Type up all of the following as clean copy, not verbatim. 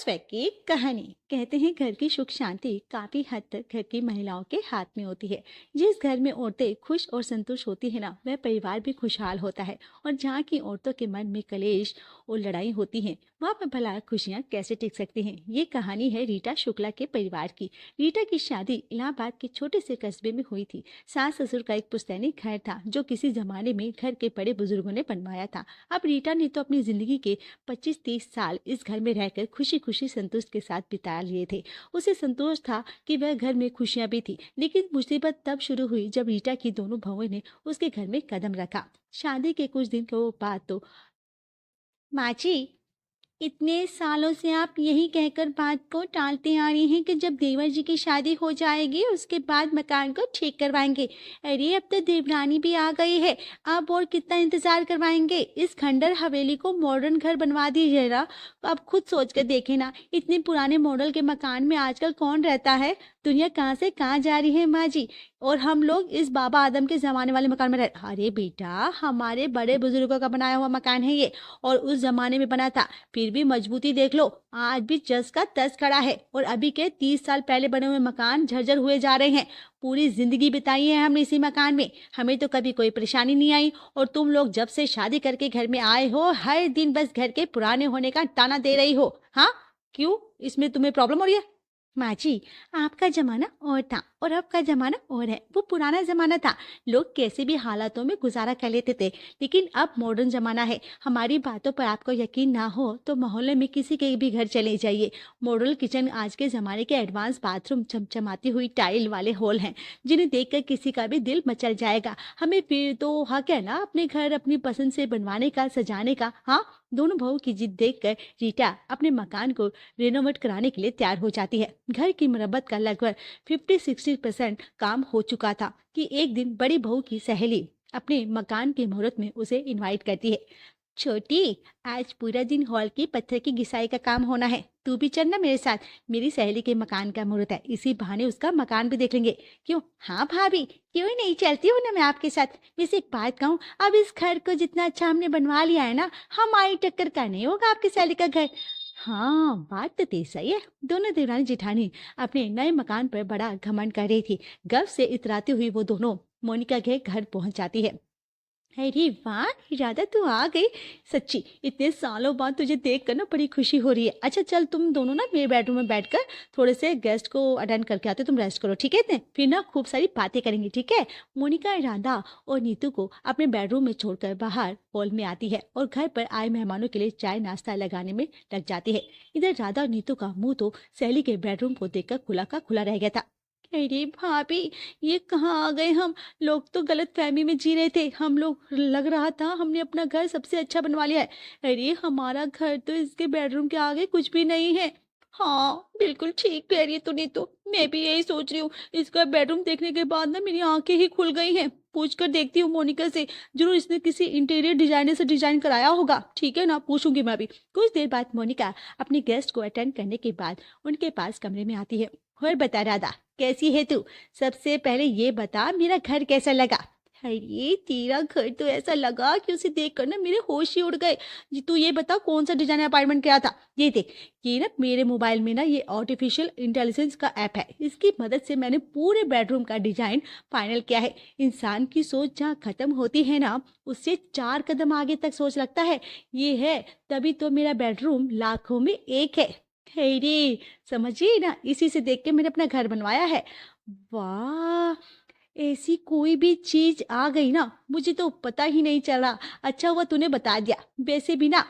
Housewife की कहानी। कहते हैं घर की सुख शांति काफी हद तक घर की महिलाओं के हाथ में होती है। जिस घर में औरतें खुश और संतुष्ट होती है ना, वह परिवार भी खुशहाल होता है। और जहाँ की औरतों के मन में कलेश और लड़ाई होती है, वहाँ पर भला खुशियाँ कैसे टिक सकती हैं। ये कहानी है रीटा शुक्ला के परिवार की। रीटा की शादी इलाहाबाद के छोटे से कस्बे में हुई थी। सास ससुर का एक पुश्तैनी घर था जो किसी जमाने में घर के बड़े बुजुर्गों ने बनवाया था। अब रीटा ने तो अपनी जिंदगी के 25-30 साल इस घर में रहकर खुशी खुशी संतोष के साथ बिता लिए थे। उसे संतोष था कि वह घर में खुशियां भी थी, लेकिन मुसीबत तब शुरू हुई जब रीटा की दोनों बहुओं ने उसके घर में कदम रखा। शादी के कुछ दिन के बाद तो माँ जी, इतने सालों से आप यही कहकर बात को टालते आ रही हैं कि जब देवर जी की शादी हो जाएगी उसके बाद मकान को ठीक करवाएंगे। अरे अब तो देवरानी भी आ गई है, अब और कितना इंतजार करवाएंगे। इस खंडर हवेली को मॉडर्न घर बनवा दीजिए ना। अब खुद सोच कर देखे ना, इतने पुराने मॉडल के मकान में आजकल कौन रहता है। दुनिया कहाँ से कहाँ जा रही है माँ जी, और हम लोग इस बाबा आदम के जमाने वाले मकान में रह। अरे बेटा, हमारे बड़े बुजुर्गों का बनाया हुआ मकान है ये, और उस जमाने में बना था। फिर भी मजबूती देख लो, आज भी जस का तस खड़ा है। और अभी के 30 साल पहले बने हुए मकान झरझर हुए जा रहे हैं। पूरी जिंदगी बिताई है हमने इसी मकान में, हमें तो कभी कोई परेशानी नहीं आई। और तुम लोग जब से शादी करके घर में आए हो, हर दिन बस घर के पुराने होने का ताना दे रही हो। हाँ, क्यों, इसमें तुम्हें प्रॉब्लम हो रही है। माँ जी, आपका जमाना और था और अब का जमाना और है। वो पुराना जमाना था, लोग कैसे भी हालातों में गुजारा कर लेते थे, लेकिन अब मॉडर्न जमाना है। हमारी बातों पर आपको यकीन ना हो तो मोहल्ले में किसी के भी घर चले जाइए। मॉडल किचन, आज के जमाने के एडवांस बाथरूम, चमचमाती हुई टाइल वाले हॉल हैं, जिन्हें देखकर किसी का भी दिल मचल जाएगा। हमें फिर तो हक है ना अपने घर अपनी पसंद से बनवाने का, सजाने का। हाँ, दोनों बहू की जिद देखकर रीटा अपने मकान को रेनोवेट कराने के लिए तैयार हो जाती है। घर की मरम्मत का लगभग 50-60% काम हो चुका था कि एक दिन बड़ी बहू की सहेली अपने मकान के मुहूर्त में उसे इनवाइट करती है। छोटी, आज पूरा दिन हॉल की पत्थर की घिसाई का काम होना है, तू भी चलना मेरे साथ। मेरी सहेली के मकान का मुहूर्त है, इसी बहाने उसका मकान भी देख लेंगे। क्यों? हाँ भाभी, क्यों ही नहीं, चलती हूँ ना मैं आपके साथ। वैसे एक बात कहूँ, अब इस घर को जितना अच्छा हमने बनवा लिया है ना, हमारी टक्कर का नहीं होगा आपकी सहेली का घर। हाँ, बात तो तेरी सही है। दोनों देवरानी जेठानी अपने नए मकान पर बड़ा घमंड कर रही थी। गर्व से इतराती हुई वो दोनों मोनिका के घर पहुंच जाती है। अरे वाह इरादा, तू आ गई। सच्ची इतने सालों बाद तुझे देख कर ना बड़ी खुशी हो रही है। अच्छा चल, तुम दोनों ना मेरे बेडरूम में बैठकर थोड़े से गेस्ट को अटेंड करके आते, तुम रेस्ट करो, ठीक है इतने, फिर ना खूब सारी बातें करेंगे, ठीक है। मोनिका राधा और नीतू को अपने बेडरूम में छोड़कर बाहर हॉल में आती है और घर पर आए मेहमानों के लिए चाय नाश्ता लगाने में लग जाती है। इधर राधा और नीतू का मुंह तो सहेली के बेडरूम को देखकर खुला का खुला रह गया था। अरे भाभी, ये कहाँ आ गए हम। लोग तो गलत फहमी में जी रहे थे, हम लोग लग रहा था हमने अपना घर सबसे अच्छा बनवा लिया है। अरे हमारा घर तो इसके बेडरूम के आगे कुछ भी नहीं है। हाँ बिल्कुल ठीक कह रही है तूने, तो मैं भी यही सोच रही हूँ। इसका बेडरूम देखने के बाद ना मेरी आंखें ही खुल गई हैं। पूछ कर देखती हूँ मोनिका से, जरूर इसने किसी इंटीरियर डिजाइनर से डिजाइन कराया होगा, ठीक है ना, पूछूंगी मैं भी। कुछ देर बाद मोनिका अपने गेस्ट को अटेंड करने के बाद उनके पास कमरे में आती है। और बता राधा, कैसी है तू? सबसे पहले ये बता, मेरा घर कैसा लगा? अरे तेरा घर तो ऐसा लगा कि उसे देखकर ना मेरे होश ही उड़ गए। तू ये बता, कौन सा डिजाइन अपार्टमेंट किया था? ये देख, ये ना मेरे मोबाइल में ना ये आर्टिफिशियल इंटेलिजेंस का ऐप है, इसकी मदद से मैंने पूरे बेडरूम का डिजाइन फाइनल किया है। इंसान की सोच जहाँ खत्म होती है ना, उससे 4 कदम आगे तक सोच लगता है। ये है, तभी तो मेरा बेडरूम लाखों में एक है। अरे समझिए ना, इसी से देख के मैंने अपना घर बनवाया है। वाह, ऐसी कोई भी चीज आ गई ना, मुझे तो पता ही नहीं चला। अच्छा हुआ तूने बता दिया। वैसे भी ना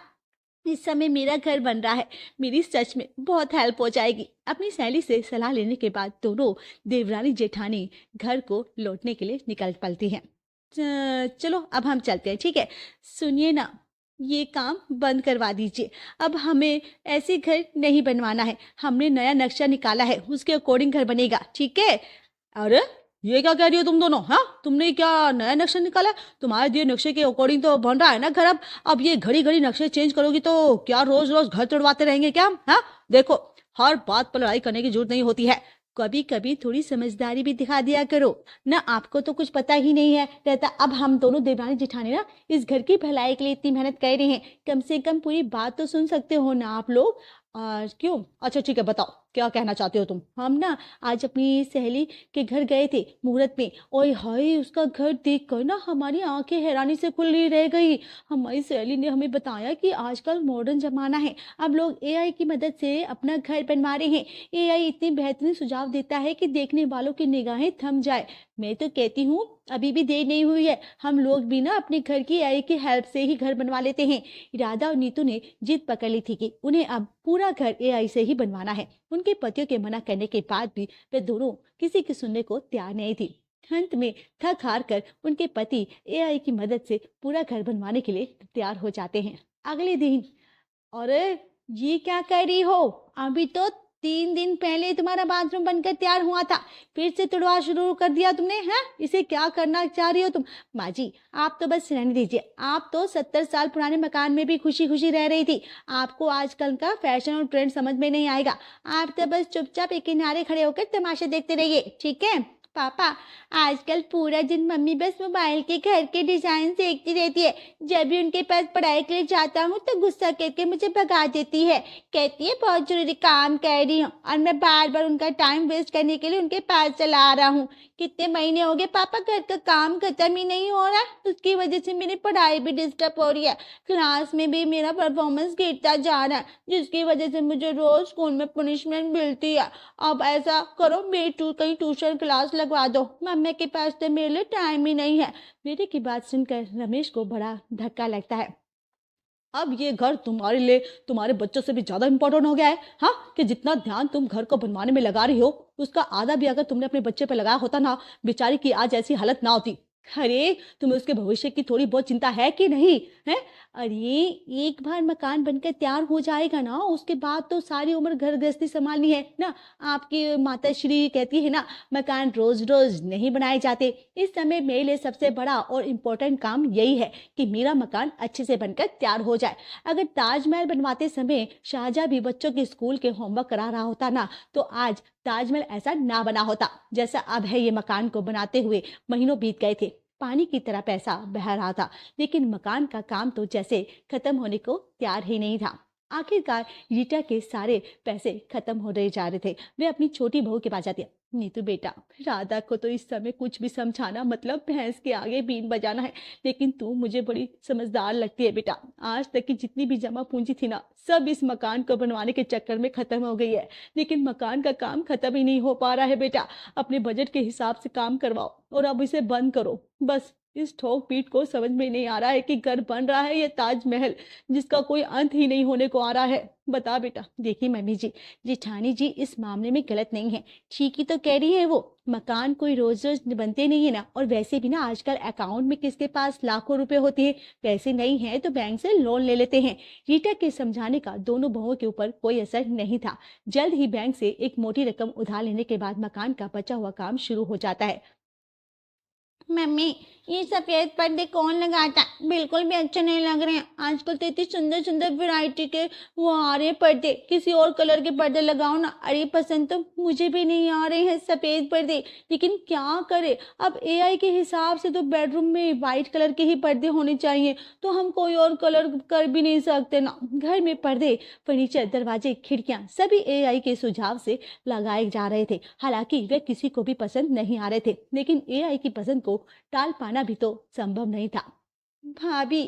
इस समय मेरा घर बन रहा है, मेरी सच में बहुत हेल्प हो जाएगी। अपनी सहेली से सलाह लेने के बाद दोनों देवरानी जेठानी घर को लौटने के लिए निकल पड़ती हैं। चलो अब हम चलते हैं, ठीक है। सुनिए ना, ये काम बंद करवा दीजिए। अब हमें ऐसे घर नहीं बनवाना है, हमने नया नक्शा निकाला है, उसके अकॉर्डिंग घर बनेगा, ठीक है। अरे ये क्या कह रही हो तुम दोनों? हाँ, तुमने क्या नया नक्शा निकाला? तुम्हारे दिए नक्शे के अकॉर्डिंग तो बन रहा है ना घर। अब ये घड़ी घड़ी नक्शे चेंज करोगी तो क्या रोज रोज घर तोड़वाते रहेंगे क्या? हाँ देखो, हर बात पर लड़ाई करने की जरूरत नहीं होती है, कभी कभी थोड़ी समझदारी भी दिखा दिया करो ना। आपको तो कुछ पता ही नहीं है रहता। अब हम दोनों देवरानी जेठानी ना इस घर की भलाई के लिए इतनी मेहनत कर रहे हैं, कम से कम पूरी बात तो सुन सकते हो ना आप लोग। क्यों? अच्छा ठीक है, बताओ क्या कहना चाहते हो तुम? हम ना आज अपनी सहेली के घर गए थे मुहूर्त में। ओए हाय! उसका घर देखकर ना हमारी आंखें हैरानी से खुली रह गई। हमारी सहेली ने हमें बताया कि आजकल मॉडर्न ज़माना है, अब लोग एआई की मदद से अपना घर बनवा रहे हैं। एआई इतने बेहतरीन सुझाव देता है कि देखने वालों की निगाहें थम जाए। मैं तो कहती हूँ अभी भी देर नहीं हुई है, हम लोग भी ना अपने घर की एआई की हेल्प से ही घर बनवा लेते हैं। राधा और नीतू ने जिद पकड़ ली थी कि उन्हें अब पूरा घर एआई से ही बनवाना है। उनके पतियों के मना करने के बाद भी वे दोनों किसी की सुनने को तैयार नहीं थी। अंत में थक हार कर उनके पति एआई की मदद से पूरा घर बनवाने के लिए तैयार हो जाते हैं। अगले दिन, अरे ये क्या कर रही हो? अभी तो 3 दिन पहले तुम्हारा बाथरूम बनकर तैयार हुआ था, फिर से तुड़वा शुरू कर दिया तुमने, हैं? इसे क्या करना चाह रही हो तुम? माँ जी, आप तो बस रहने दीजिए। आप तो 70 साल पुराने मकान में भी खुशी खुशी रह रही थी। आपको आजकल का फैशन और ट्रेंड समझ में नहीं आएगा। आप तो बस चुपचाप एक किनारे खड़े होकर तमाशे देखते रहिए, ठीक है? पापा, आजकल पूरा दिन मम्मी बस मोबाइल के घर के डिजाइन देखती रहती है। जब भी उनके पास पढ़ाई के लिए जाता हूँ तो गुस्सा करके मुझे भगा देती है। कहती है बहुत जरूरी काम कर रही हूँ, और मैं बार बार उनका टाइम वेस्ट करने के लिए उनके पास चला आ रहा हूँ। कितने महीने हो गए पापा, घर का काम खत्म ही नहीं हो रहा। उसकी वजह से मेरी पढ़ाई भी डिस्टर्ब हो रही है। क्लास में भी मेरा परफॉर्मेंस गिरता जा रहा है, जिसकी वजह से मुझे रोज स्कूल में पनिशमेंट मिलती है। अब ऐसा करो, मेरी कहीं ट्यूशन क्लास लगवा दो। मम्मी के पास तो मेरे लिए टाइम ही नहीं है। बेटे की बात सुनकर रमेश को बड़ा धक्का लगता है। अब ये घर तुम्हारे लिए तुम्हारे बच्चों से भी ज्यादा इंपॉर्टेंट हो गया है, हाँ? कि जितना ध्यान तुम घर को बनवाने में लगा रही हो, उसका आधा भी अगर तुमने अपने बच्चे पे लगाया होता ना, बेचारी की आज ऐसी हालत ना होती। अरे तुम्हें उसके भविष्य की थोड़ी बहुत चिंता है कि नहीं है? अरे एक बार मकान बनकर तैयार हो जाएगा ना, उसके बाद तो सारी उम्र घर गृहस्थी संभालनी है ना। आपकी माता श्री कहती है ना, मकान रोज रोज नहीं बनाए जाते। इस समय मेरे लिए सबसे बड़ा और इम्पोर्टेंट काम यही है कि मेरा मकान अच्छे से बनकर तैयार हो जाए। अगर ताजमहल बनवाते समय शाहजहां भी बच्चों के स्कूल के होमवर्क करा रहा होता ना, तो आज ताजमहल ऐसा ना बना होता जैसा अब है। ये मकान को बनाते हुए महीनों बीत गए थे, पानी की तरह पैसा बह रहा था, लेकिन मकान का काम तो जैसे खत्म होने को तैयार ही नहीं था। आखिरकार रीटा के सारे पैसे खत्म हो रहे जा रहे थे। वे अपनी छोटी बहू के पास जाती है। नीतू बेटा, राधा को तो इस समय कुछ भी समझाना मतलब भैंस के आगे बीन बजाना है, लेकिन तू मुझे बड़ी समझदार लगती है बेटा। आज तक की जितनी भी जमा पूंजी थी ना, सब इस मकान को बनवाने के चक्कर में खत्म हो गई है। लेकिन मकान का काम खत्म ही नहीं हो पा रहा है बेटा। अपने बजट के हिसाब से काम करवाओ और अब इसे बंद करो। बस इस ठोक पीट को समझ में नहीं आ रहा है कि घर बन रहा है ये ताजमहल, जिसका कोई अंत ही नहीं होने को आ रहा है। बता बेटा। देखिए मम्मी जी, जेठानी जी इस मामले में गलत नहीं है, ठीक ही तो कह रही है वो। मकान कोई रोज रोज बनते नहीं है ना, और वैसे भी ना आजकल अकाउंट में किसके पास लाखों रुपए होते हैं। पैसे नहीं है तो बैंक से लोन ले लेते हैं। रीटा के समझाने का दोनों बहुओं के ऊपर कोई असर नहीं था। जल्द ही बैंक से एक मोटी रकम उधार लेने के बाद मकान का बचा हुआ काम शुरू हो जाता है। मम्मी, ये सफेद पर्दे कौन लगाता है? बिल्कुल भी अच्छे नहीं लग रहे हैं। आजकल तो इतनी सुंदर सुंदर वैरायटी के वो आ रहे हैं पर्दे, किसी और कलर के पर्दे लगाओ ना। अरे पसंद तो मुझे भी नहीं आ रहे हैं सफेद पर्दे, लेकिन क्या करे। अब एआई के हिसाब से तो बेडरूम में वाइट कलर के ही पर्दे होने चाहिए, तो हम कोई और कलर कर भी नहीं सकते ना। घर में पर्दे, फर्नीचर, दरवाजे, खिड़कियां सभी एआई के सुझाव से लगाए जा रहे थे। हालांकि वे किसी को भी पसंद नहीं आ रहे थे, लेकिन एआई की पसंद को टाल पाना भी तो संभव नहीं था। भाभी,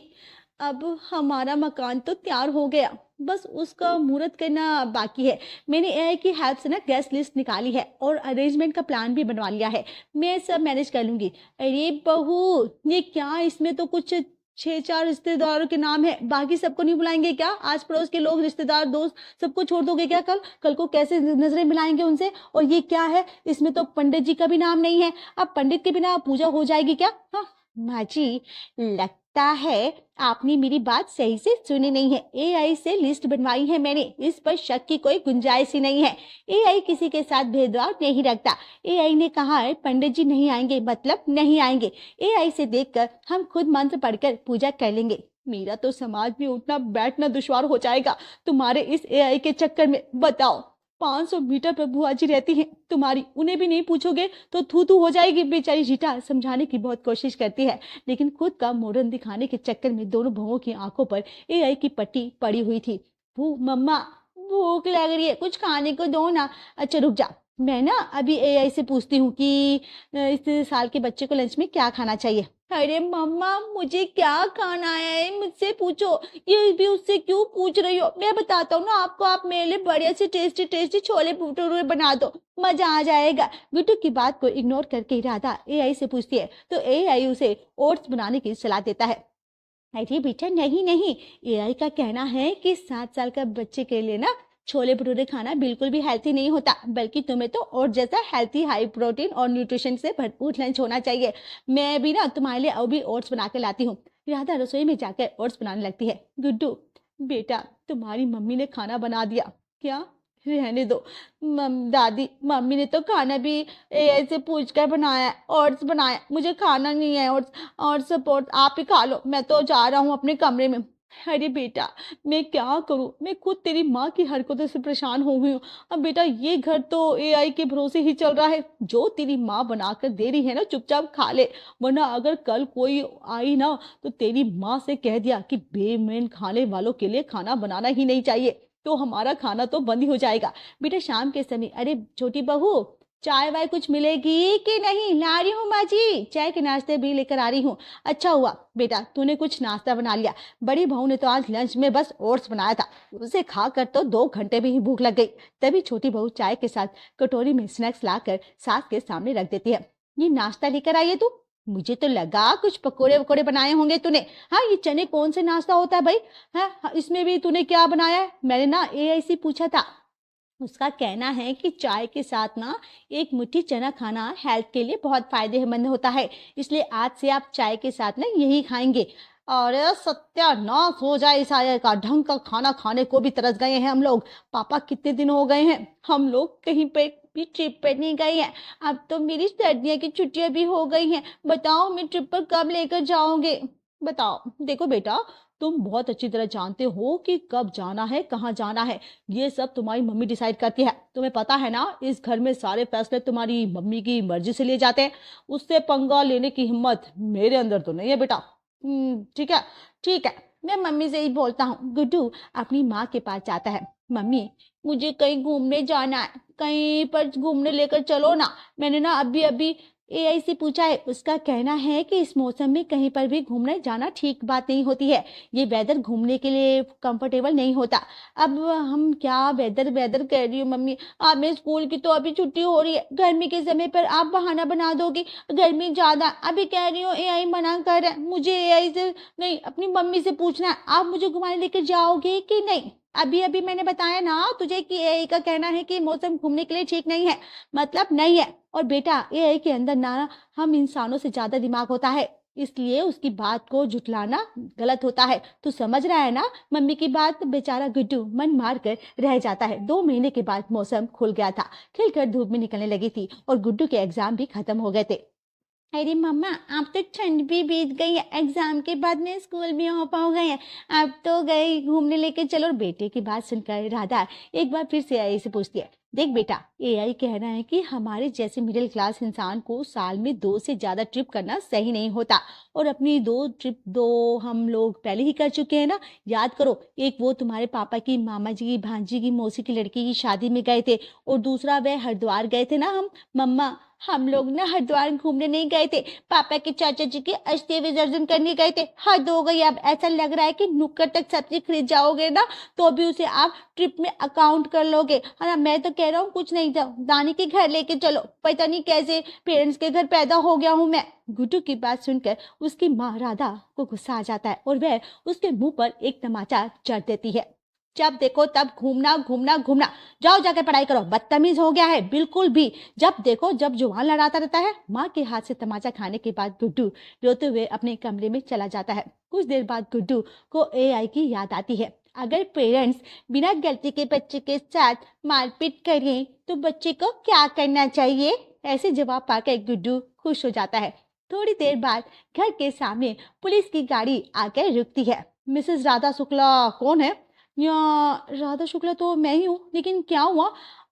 अब हमारा मकान तो तैयार हो गया, बस उसका मुहूर्त करना बाकी है। मैंने एआई की हेल्प से ना गेस्ट लिस्ट निकाली है और अरेंजमेंट का प्लान भी बनवा लिया है। मैं सब मैनेज कर लूंगी। अरे बहू, ये क्या, इसमें तो कुछ 6-4 रिश्तेदारों के नाम है, बाकी सबको नहीं बुलाएंगे क्या? आस पड़ोस के लोग, रिश्तेदार, दोस्त सबको छोड़ दोगे क्या? कल कल को कैसे नजरें मिलाएंगे उनसे? और ये क्या है, इसमें तो पंडित जी का भी नाम नहीं है। अब पंडित के बिना पूजा हो जाएगी क्या? हाँ माँ जी, लगता है आपने मेरी बात सही से सुनी नहीं है। एआई से लिस्ट बनवाई है मैंने, इस पर शक की कोई गुंजाइश ही नहीं है। एआई किसी के साथ भेदभाव नहीं रखता। एआई ने कहा है पंडित जी नहीं आएंगे मतलब नहीं आएंगे। एआई से देखकर हम खुद मंत्र पढ़कर पूजा कर लेंगे। मेरा तो समाज में उठना बैठना दुश्वार हो जाएगा तुम्हारे इस एआई के चक्कर में। बताओ, 500 मीटर पर बुआ जी रहती हैं तुम्हारी, उन्हें भी नहीं पूछोगे तो थू थू हो जाएगी। बेचारी रीटा समझाने की बहुत कोशिश करती है, लेकिन खुद का मॉडर्न दिखाने के चक्कर में दोनों बहुओं की आंखों पर एआई की पट्टी पड़ी हुई थी। वो मम्मा, भूख लग रही है, कुछ खाने को दो ना। अच्छा रुक जा, मैं ना अभी एआई से पूछती हूँ कि इस साल के बच्चे को लंच में क्या खाना चाहिए। अरे मम्मा, मुझे क्या खाना है मुझसे पूछो, ये भी उससे क्यों पूछ रही हो? मैं बताता हूँ ना आपको, आप मेरे लिए बढ़िया से टेस्टी टेस्टी छोले भटूरे बना दो, मजा आ जाएगा। गुड्डू की बात को इग्नोर करके राधा एआई से पूछती है तो एआई उसे ओट्स बनाने की सलाह देता है। अरे बेटा नहीं नहीं, एआई का कहना है कि 7 साल का बच्चे के लिए ना छोले भटूरे खाना बिल्कुल भी हेल्थी नहीं होता, बल्कि तुम्हें तो और जैसा हेल्थी, हाई प्रोटीन और न्यूट्रिशन से भरपूर लंच होना चाहिए। मैं भी ना तुम्हारे लिए अभी ओट्स बना के लाती हूँ। राधा रसोई में जाकर ओट्स बनाने लगती है। गुड्डू बेटा, तुम्हारी मम्मी ने खाना बना दिया क्या? रहने दो दादी, मम्मी ने तो खाना भी एआई से पूछ कर बनाया, ओट्स बनाया, मुझे खाना नहीं है ओट्स। और सपोर्ट आप ही खा लो, मैं तो जा रहा हूँ अपने कमरे में। अरे बेटा, मैं क्या करूँ, मैं खुद तेरी माँ की हरकतों से परेशान हो गई हूँ। अब बेटा ये घर तो एआई के भरोसे ही चल रहा है, जो तेरी माँ बनाकर दे रही है ना चुपचाप खा ले, वरना अगर कल कोई आई ना तो तेरी माँ से कह दिया कि बेमेन खाने वालों के लिए खाना बनाना ही नहीं चाहिए, तो हमारा खाना तो बंद ही हो जाएगा। बेटा शाम के समय, अरे छोटी बहू, चाय वाय कुछ मिलेगी कि नहीं? ला रही हूँ माँ जी, चाय के नाश्ते भी लेकर आ रही हूँ। अच्छा हुआ बेटा तूने कुछ नाश्ता बना लिया, बड़ी बहू ने तो आज लंच में बस ओट्स बनाया था, उसे खाकर तो 2 घंटे में ही भूख लग गई। तभी छोटी बहू चाय के साथ कटोरी में स्नैक्स लाकर सास के सामने रख देती है। ये नाश्ता लेकर आई है तू? मुझे तो लगा कुछ पकोड़े वकोड़े बनाए होंगे तूने। हाँ, ये चने कौन से नाश्ता होता है भाई? हाँ, इसमें भी तूने क्या बनाया है? मैंने ना एआई से पूछा था, उसका कहना है कि चाय के साथ ना एक मुट्ठी चना खाना हेल्थ के लिए बहुत फायदेमंद होता है, इसलिए आज से आप चाय के साथ ना यही खाएंगे। और सत्यानाश हो जाए इस आय का, ढंग का खाना खाने को भी तरस गए हैं हम लोग। पापा कितने दिन हो गए हैं हम लोग कहीं पे भी ट्रिप पर नहीं गए हैं। अब तो मेरी सर्दियों की छुट्टियां भी हो गई हैं, बताओ मैं ट्रिप पर कब लेकर जाओगे? बताओ। देखो बेटा, तुम बहुत अच्छी तरह जानते हो कि कब जाना है, कहाँ जाना है, ये सब तुम्हारी मम्मी डिसाइड करती है। तुम्हें पता है ना, इस घर में सारे फैसले तुम्हारी मम्मी की मर्जी से लिए जाते हैं, उससे पंगा लेने की हिम्मत मेरे अंदर तो नहीं है बेटा। ठीक है ठीक है, मैं मम्मी से ही बोलता हूँ। गुड्डू अपनी माँ के पास जाता है। मम्मी, मुझे कहीं घूमने जाना है, कहीं पर घूमने लेकर चलो ना। मैंने ना अभी अभी एआई से पूछा है, उसका कहना है कि इस मौसम में कहीं पर भी घूमने जाना ठीक बात नहीं होती है, ये वेदर घूमने के लिए कंफर्टेबल नहीं होता। अब हम क्या वेदर वेदर कह रही हो मम्मी, आप मेरे स्कूल की तो अभी छुट्टी हो रही है, गर्मी के समय पर आप बहाना बना दोगे, गर्मी ज्यादा। अभी कह रही हो एआई मना कर रहा है, मुझे एआई से नहीं अपनी मम्मी से पूछना है, आप मुझे घुमाने लेकर जाओगे कि नहीं? अभी अभी मैंने बताया ना तुझे कि एआई का कहना है कि मौसम घूमने के लिए ठीक नहीं है, मतलब नहीं है। और बेटा एआई के अंदर ना हम इंसानों से ज्यादा दिमाग होता है, इसलिए उसकी बात को झुटलाना गलत होता है। तू समझ रहा है ना मम्मी की बात? बेचारा गुड्डू मन मार कर रह जाता है। 2 महीने के बाद मौसम खुल गया था, खिलकर धूप में निकलने लगी थी और गुड्डू के एग्जाम भी खत्म हो गए थे। अरे मम्मा, आप तो ठंड भी बीत गई है, एग्जाम के बाद में स्कूल भी ऑफ हो गए हैं, आप तो गए घूमने लेके चलो। और बेटे की बात सुनकर राधा एक बार फिर से एआई से पूछती है, देख बेटा, एआई कहना है कि हमारे जैसे मिडिल क्लास इंसान को साल में 2 से ज्यादा ट्रिप करना सही नहीं होता, और अपनी 2 ट्रिप हम लोग पहले ही कर चुके हैं ना। याद करो, एक वो तुम्हारे पापा की मामा जी की भांजी की मौसी की लड़की की शादी में गए थे, और दूसरा वह हरिद्वार गए थे ना हम। मम्मा, हम लोग ना हरिद्वार घूमने नहीं गए थे, पापा के चाचा जी के अस्थि विसर्जन करने गए थे। हद हो गई, अब ऐसा लग रहा है कि नुक्कड़ तक सब्जी खरीद जाओगे ना तो भी उसे आप ट्रिप में अकाउंट कर लोगे, है ना? मैं तो कह रहा हूँ कुछ नहीं, जाओ दानी के घर लेके चलो, पता नहीं कैसे पेरेंट्स के घर पैदा हो गया हूँ मैं। गुड्डू की बात सुनकर उसकी माँ राधा को गुस्सा आ जाता है और वह उसके मुंह पर एक तमाचा जड़ देती है। जब देखो तब घूमना घूमना घूमना, जाओ जाकर पढ़ाई करो, बदतमीज हो गया है बिल्कुल भी। जब देखो जब जुबान लड़ाता रहता है। माँ के हाथ से तमाचा खाने के बाद गुड्डू रोते हुए अपने कमरे में चला जाता है। कुछ देर बाद गुड्डू को एआई की याद आती है। अगर पेरेंट्स बिना गलती के बच्चे के साथ मारपीट करें तो बच्चे को क्या करना चाहिए? ऐसे जवाब पाकर गुड्डू खुश हो जाता है। थोड़ी देर बाद घर के सामने पुलिस की गाड़ी आकर रुकती है। मिसेस राधा शुक्ला कौन है? या राधा शुक्ला तो मैं ही हूँ, लेकिन क्या हुआ?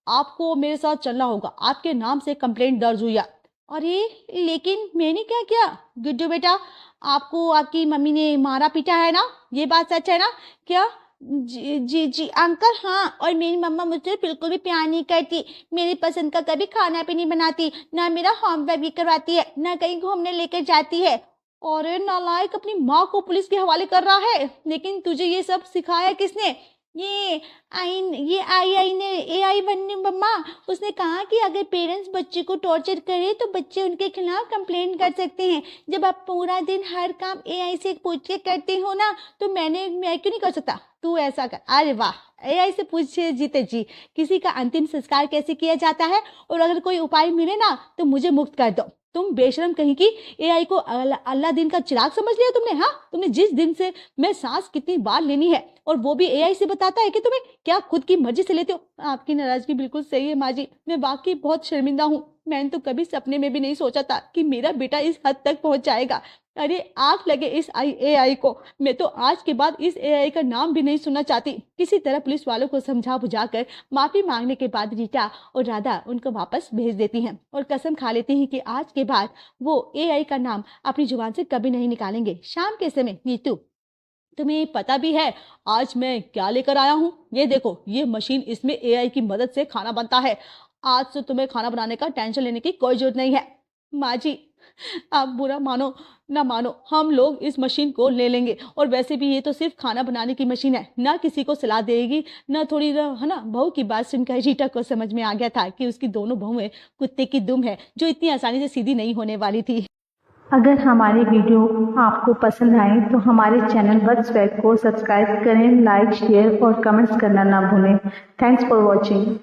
आपको मेरे साथ चलना होगा, आपके नाम से कंप्लेंट दर्ज हुई है। अरे लेकिन मैंने क्या किया? गुड्डू बेटा, आपको आपकी मम्मी ने मारा पीटा है ना? ये बात सच है ना? क्या जी जी जी अंकल, हाँ। और मेरी मम्मा मुझसे बिल्कुल भी प्यार नहीं करती, मेरी पसंद का कभी खाना भी नहीं बनाती, ना मेरा होमवर्क भी करवाती है, ना कहीं घूमने लेकर जाती है। और नालायक अपनी माँ को पुलिस के हवाले कर रहा है। लेकिन तुझे ये सब सिखाया किसने? ये ये आई ने एआई बनने मम्मा। उसने कहा कि अगर पेरेंट्स बच्चे को टॉर्चर करे तो बच्चे उनके खिलाफ कंप्लेंट कर सकते हैं। जब आप पूरा दिन हर काम एआई से पूछ के करते हो ना, तो मैं क्यों नहीं कर सकता? तू ऐसा कर। अरे वाह, एआई से पूछे जीते जी किसी का अंतिम संस्कार कैसे किया जाता है, और अगर कोई उपाय मिले ना तो मुझे मुक्त कर दो। तुम बेशरम कहीं की एआई को अल्लाह दिन का चिराग समझ लिया तुमने? हाँ, तुमने जिस दिन से मैं सांस कितनी बार लेनी है और वो भी एआई से बताता है कि तुम्हें क्या खुद की मर्जी से लेते हो। आपकी नाराजगी बिल्कुल सही है माँ जी, मैं वाकई बहुत शर्मिंदा हूँ। मैंने तो कभी सपने में भी नहीं सोचा था कि मेरा बेटा इस हद तक पहुंच जाएगा। अरे आग लगे इस एआई को। मैं तो आज के बाद इस एआई का नाम भी नहीं सुनना चाहती। किसी तरह पुलिस वालों को समझा बुझाकर माफी मांगने के बाद रीटा और राधा उनको वापस भेज देती हैं और कसम खा लेती हैं कि आज के बाद वो एआई का नाम अपनी जुबान से कभी नहीं निकालेंगे। शाम के समय नीतू, तुम्हें पता भी है आज मैं क्या लेकर आया हूँ? ये देखो, ये मशीन, इसमें एआई की मदद से खाना बनता है। आज से तुम्हें खाना बनाने का टेंशन लेने की कोई जरूरत नहीं है। माँ जी, आप बुरा मानो ना मानो, हम लोग इस मशीन को ले लेंगे। और वैसे भी ये तो सिर्फ खाना बनाने की मशीन है, ना किसी को सलाह देगी ना थोड़ी, है ना। बहू की बात सुनकर रीटा को समझ में आ गया था कि उसकी दोनों बहुएं कुत्ते की दुम है जो इतनी आसानी से सीधी नहीं होने वाली थी। अगर हमारी वीडियो आपको पसंद आए तो हमारे चैनल बज स्वैग को सब्सक्राइब करें, लाइक, शेयर और कमेंट्स करना ना भूलें। Thanks for watching.